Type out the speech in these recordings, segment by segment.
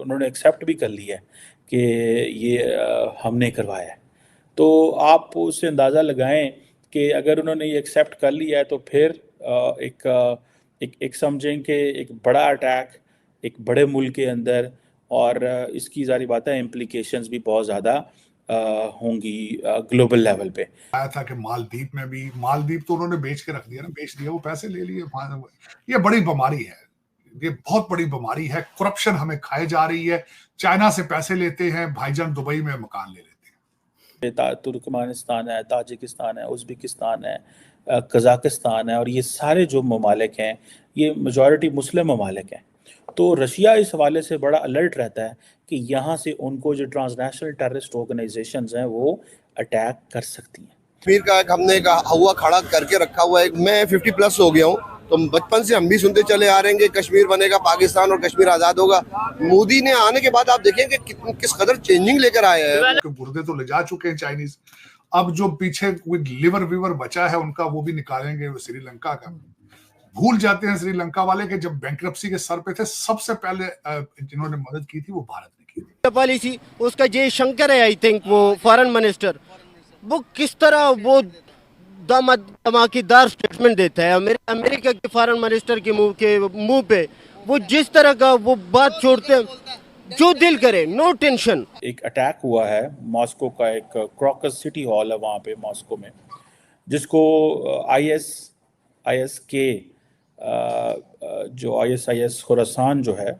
उन्होंने एक्सेप्ट भी कर लिया है कि ये हमने करवाया है। तो आप उससे अंदाज़ा लगाएं कि अगर उन्होंने ये एक्सेप्ट कर लिया है तो फिर एक समझें कि एक बड़ा अटैक एक बड़े मुल्क के अंदर, और इसकी ज़ाहिर बात है इम्प्लीकेशंस भी बहुत ज़्यादा होंगी ग्लोबल लेवल पे। आया था कि मालदीव में भी, मालदीव तो उन्होंने बेच के रख दिया ना, बेच दिया, वो पैसे ले लिए। ये बड़ी बीमारी है, ये बहुत बड़ी बीमारी है। करप्शन हमें खाए जा रही है। चाइना से पैसे लेते हैं, भाईजान दुबई में मकान ले लेते हैं। तुर्कमेनिस्तान है, ताजिकिस्तान है, उज़्बेकिस्तान है, कज़ाकिस्तान है, और ये सारे जो ममालिक हैं ये मेजॉरिटी मुस्लिम ममालिक हैं। तो रशिया इस हवाले से बड़ा अलर्ट रहता है कि यहाँ से उनको जो ट्रांसनेशनल टेररिस्ट ऑर्गेनाइजेशंस हैं वो अटैक कर सकती हैं। कश्मीर का हमने हुआ खड़ा करके रखा हुआ है। मैं 50+ हो गया हूँ, तो बचपन से हम भी सुनते चले आ रहे हैं कि कश्मीर बनेगा पाकिस्तान और कश्मीर आजाद होगा। मोदी ने आने के बाद आप देखेंगे किस कदर चेंजिंग लेकर आए हैं। गुर्दे तो ले जा चुके हैं चाइनीज, अब जो पीछे कोई लिवर विवर बचा है उनका वो भी निकालेंगे श्रीलंका का। भूल जाते हैं श्रीलंका वाले के जब बैंक्रप्सी के सर पे थे, सबसे पहले जिन्होंने मदद की थी वो भारत ने की थी। पॉलिसी उसका जयशंकर है, आई थिंक वो फॉरेन मिनिस्टर, वो किस तरह वो धमाकेदार स्टेटमेंट देता है अमेरिका के फॉरेन मिनिस्टर के मुंह पे वो जिस तरह का वो बात छोड़ते हैं, जो दिल करे, नो टेंशन। एक अटैक हुआ है मॉस्को का, एक क्रॉकस सिटी हॉल है वहाँ पे मॉस्को में, जिसको आईएस के जो ISIS खुरासान जो है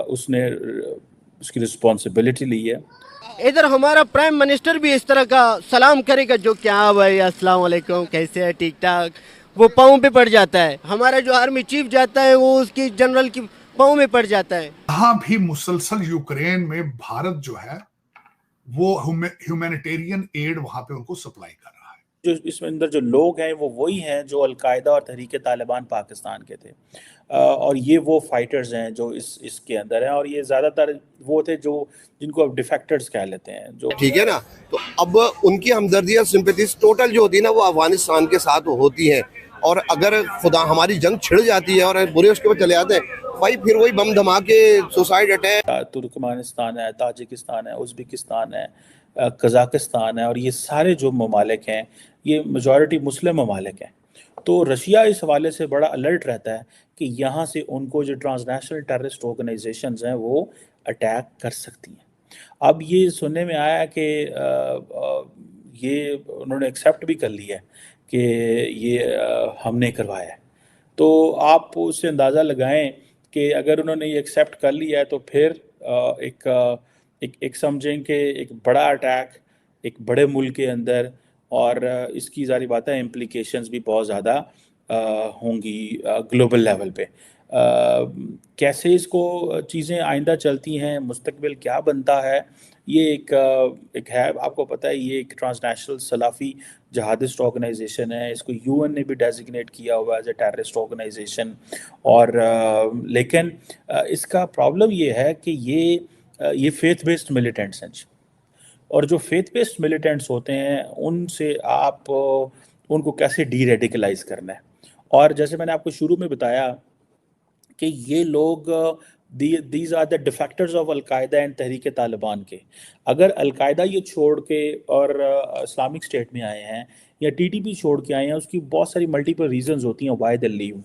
उसने उसकी रिस्पॉन्सिबिलिटी ली है। इधर हमारा प्राइम मिनिस्टर भी इस तरह का सलाम करेगा, जो क्या भाई अस्सलाम वालेकुम, कैसे है, ठीक ठाक, वो पाँव पे पड़ जाता है। हमारा जो आर्मी चीफ जाता है वो उसकी जनरल की पाँव में पड़ जाता है। यहाँ भी मुसलसल यूक्रेन में भारत जो है वो ह्यूमैनिटेरियन एड वहां पे उनको सप्लाई कर रहा है। जो इसमें अंदर जो लोग हैं वो वही हैं जो अलकायदा और तहरीक तालिबान पाकिस्तान के थे, और ये वो फाइटर्स हैं जो इसके अंदर हैं, और ये ज़्यादातर वो थे जो जिनको अब डिफेक्टर्स कह लेते हैं जो, ठीक है ना। तो अब उनकी हमदर्दी और सिंपैथीज टोटल जो होती है ना वो अफगानिस्तान के साथ होती है, और अगर खुदा हमारी जंग छिड़ जाती है और बुरे उसके बाद चले जाते हैं भाई, फिर वही बम धमाके, सुसाइड अटैक। तुर्कमेनिस्तान है, ताजिकिस्तान है, उज़्बेकिस्तान है, कज़ाकिस्तान है, और ये सारे जो ममालिक हैं ये मेजॉरिटी मुस्लिम ममालिक हैं। तो रशिया इस हवाले से बड़ा अलर्ट रहता है कि यहाँ से उनको जो ट्रांसनेशनल टेररिस्ट ऑर्गेनाइजेशंस हैं वो अटैक कर सकती हैं। अब ये सुनने में आया कि ये उन्होंने एक्सेप्ट भी कर लिया है कि ये हमने करवाया है। तो आप उससे अंदाज़ा लगाएं कि अगर उन्होंने ये एक्सेप्ट कर लिया है तो फिर एक समझें कि एक बड़ा अटैक एक बड़े मुल्क के अंदर, और इसकी ज़ाहिर बात है इम्प्लीकेशंस भी बहुत ज़्यादा होंगी ग्लोबल लेवल पे। कैसे इसको चीज़ें आइंदा चलती हैं, मुस्तकबिल क्या बनता है, ये एक है, आपको पता है ये एक ट्रांसनेशनल सलाफ़ी जहादिस्ट ऑर्गेनाइजेशन है। इसको UN ने भी डेजिग्नेट किया हुआ है एज ए टेररिस्ट ऑर्गेनाइजेशन, और लेकिन इसका प्रॉब्लम ये है कि ये फेथ बेस्ड मिलिटेंट्स हैं, और जो फेथ बेस्ड मिलिटेंट्स होते हैं उनसे आप उनको कैसे डी रेडिकलाइज करना है। और जैसे मैंने आपको शुरू में बताया कि ये लोग these are the defectors of al Qaeda and Tehrik Taliban के। अगर अलकायदा ये छोड़ के और इस्लामिक स्टेट में आए हैं या TTP छोड़ के आए हैं, उसकी बहुत सारी मल्टीपल रीजंस होती हैं why they leave.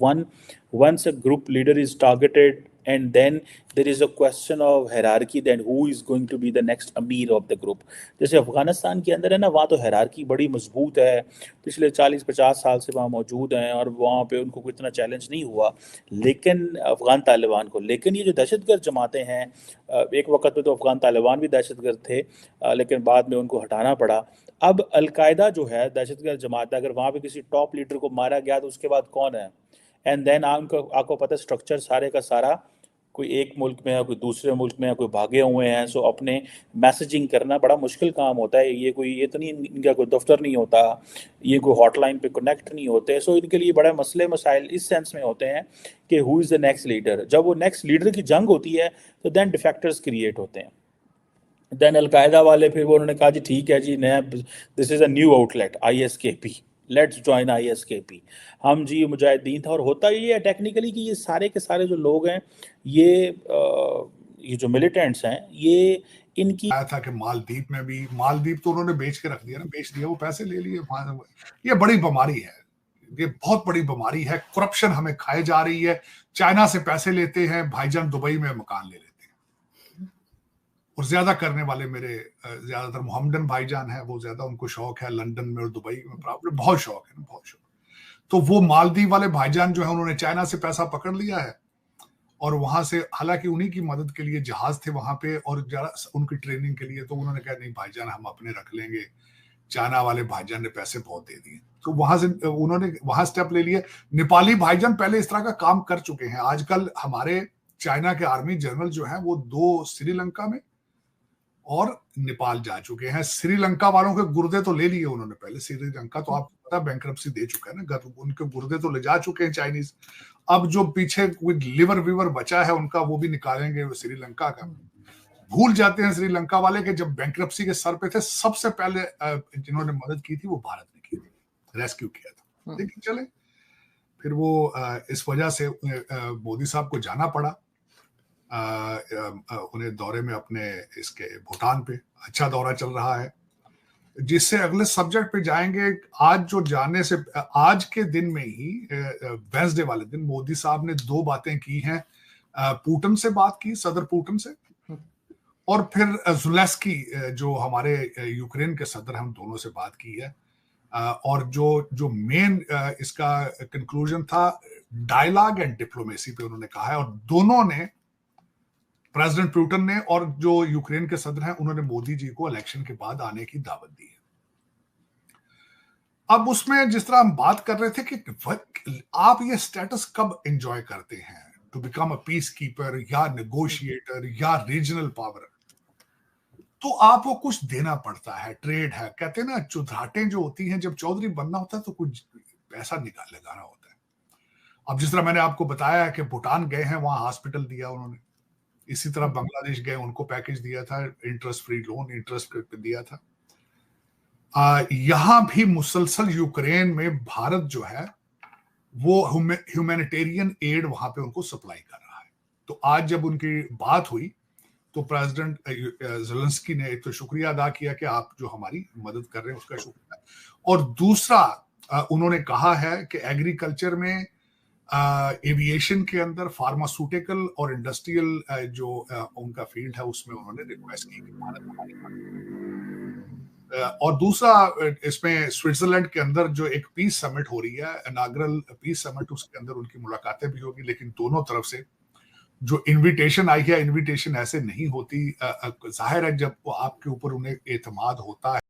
Once a group leader is targeted and then there is a question of hierarchy, then who is going to be the next अमीर of the group। जैसे अफगानिस्तान के अंदर है ना, वहाँ तो हायरार्की बड़ी मजबूत है, पिछले 40-50 साल से वहाँ मौजूद हैं, और वहाँ पे उनको कोई इतना चैलेंज नहीं हुआ लेकिन अफगान तालिबान को। लेकिन ये जो दहशतगर्द जमातें हैं, एक वक्त में तो अफगान तालिबान भी दहशतगर्द थे, लेकिन बाद में उनको हटाना पड़ा। अब अलकायदा जो है दहशतगर्द जमात है, अगर वहाँ पे किसी टॉप लीडर को मारा गया तो उसके बाद कौन है, एंड देन आपको पता है स्ट्रक्चर सारे का सारा कोई एक मुल्क में है, कोई दूसरे मुल्क में है, कोई भागे हुए हैं। सो अपने मैसेजिंग करना बड़ा मुश्किल काम होता है। ये तो नहीं, इनका कोई दफ्तर नहीं होता, ये कोई हॉटलाइन पे कनेक्ट नहीं होते। सो इनके लिए बड़े मसले मसाइल इस सेंस में होते हैं कि who is the next leader. जब वो नेक्स्ट लीडर की जंग होती है तो देन डिफेक्टर्स क्रिएट होते हैं। देन अलकायदा वाले फिर वो उन्होंने कहा जी ठीक है जी, नया this is a new outlet ISKP, let's join ISKP। हम जी मुजाहिदीन था। और होता ये है टेक्निकली कि ये सारे के सारे जो लोग हैं ये जो मिलिटेंट्स हैं ये इनकी आया था कि मालदीप में भी, मालदीप तो उन्होंने बेच के रख दिया ना, बेच दिया, वो पैसे ले लिए। ये बड़ी बीमारी है, ये बहुत बड़ी बीमारी है। करप्शन हमें खाए जा रही है। चाइना से पैसे लेते हैं, भाईजान दुबई में मकान ले लेते हैं। और ज्यादा करने वाले मेरे ज्यादातर मोहम्मदन भाईजान है, वो ज्यादा उनको शौक है लंदन में और दुबई में, प्रॉब्लम बहुत शौक है ना, बहुत शौक। तो वो मालदीव वाले भाईजान जो है उन्होंने चाइना से पैसा पकड़ लिया है और वहां से, हालांकि उन्हीं की मदद के लिए जहाज थे वहां पे और जरा उनकी ट्रेनिंग के लिए, तो उन्होंने कहा नहीं भाईजान हम अपने रख लेंगे। चाइना वाले भाईजान ने पैसे बहुत दे दिए, तो वहां से उन्होंने वहां स्टेप ले लिए। नेपाली भाईजान पहले इस तरह का काम कर चुके हैं। आजकल हमारे चाइना के आर्मी जनरल जो है वो 2 श्रीलंका में और नेपाल जा चुके हैं। श्रीलंका वालों के गुर्दे तो ले लिए उन्होंने पहले। श्रीलंका तो आपको पता बैंक्रप्सी दे चुका है ना, उनके गुर्दे तो ले जा चुके हैं चाइनीज। अब जो पीछे कोई लिवर विवर बचा है उनका, वो भी निकालेंगे श्रीलंका का। भूल जाते हैं श्रीलंका वाले के जब बैंक्रप्सी के सर पे थे, सबसे पहले जिन्होंने मदद की थी वो भारत ने की थी, रेस्क्यू किया था। लेकिन चले फिर वो इस वजह से मोदी साहब को जाना पड़ा उन्हें दौरे में अपने इसके भूटान पे। अच्छा दौरा चल रहा है, जिससे अगले सब्जेक्ट पे जाएंगे। आज जो जाने से आज के दिन में ही वेंसडे वाले दिन मोदी साहब ने 2 बातें की हैं। पुतिन से बात की, सदर पुतिन से, और फिर ज़ेलेंस्की जो हमारे यूक्रेन के सदर हैं, हम दोनों से बात की है। और जो मेन इसका कंक्लूजन था, डायलॉग एंड डिप्लोमेसी पे उन्होंने कहा है। और दोनों ने, प्रेसिडेंट पुतिन ने और जो यूक्रेन के सदर हैं, उन्होंने मोदी जी को इलेक्शन के बाद आने की दावत दी है। अब उसमें जिस तरह हम बात कर रहे थे कि आप ये स्टेटस कब एंजॉय करते हैं, to become a peace keeper या नेगोशिएटर या रीजनल पावर, तो आपको कुछ देना पड़ता है। ट्रेड है, कहते हैं ना, चुधराटें जो होती हैं, जब चौधरी बनना होता है तो कुछ पैसा लगाना होता है। अब जिस तरह मैंने आपको बताया कि भूटान गए हैं, वहां हॉस्पिटल दिया उन्होंने। इसी तरह बांग्लादेश गए, उनको पैकेज दिया था, इंटरेस्ट फ्री लोन, इंटरेस्ट दिया था। यहां भी मुसलसल यूक्रेन में भारत जो है वो ह्यूमैनिटेरियन एड वहां पे उनको सप्लाई कर रहा है। तो आज जब उनकी बात हुई तो प्रेसिडेंट ज़ेलेंस्की ने एक तो शुक्रिया अदा किया कि आप जो हमारी मदद कर रहे हैं उसका शुक्रिया, और दूसरा उन्होंने कहा है कि एग्रीकल्चर में, एविएशन के अंदर, फार्मास्यूटिकल और इंडस्ट्रियल जो उनका फील्ड है, उसमें उन्होंने रिक्वेस्ट की कि भारत हमारी मदद। और दूसरा, इसमें स्विट्जरलैंड के अंदर जो एक पीस समिट हो रही है, इनाग्रल पीस समिट, उसके अंदर उनकी मुलाकातें भी होगी। लेकिन दोनों तरफ से जो इनविटेशन आई है, इनविटेशन ऐसे नहीं होती। जाहिर है जब वो आपके ऊपर उन्हें एतमाद होता है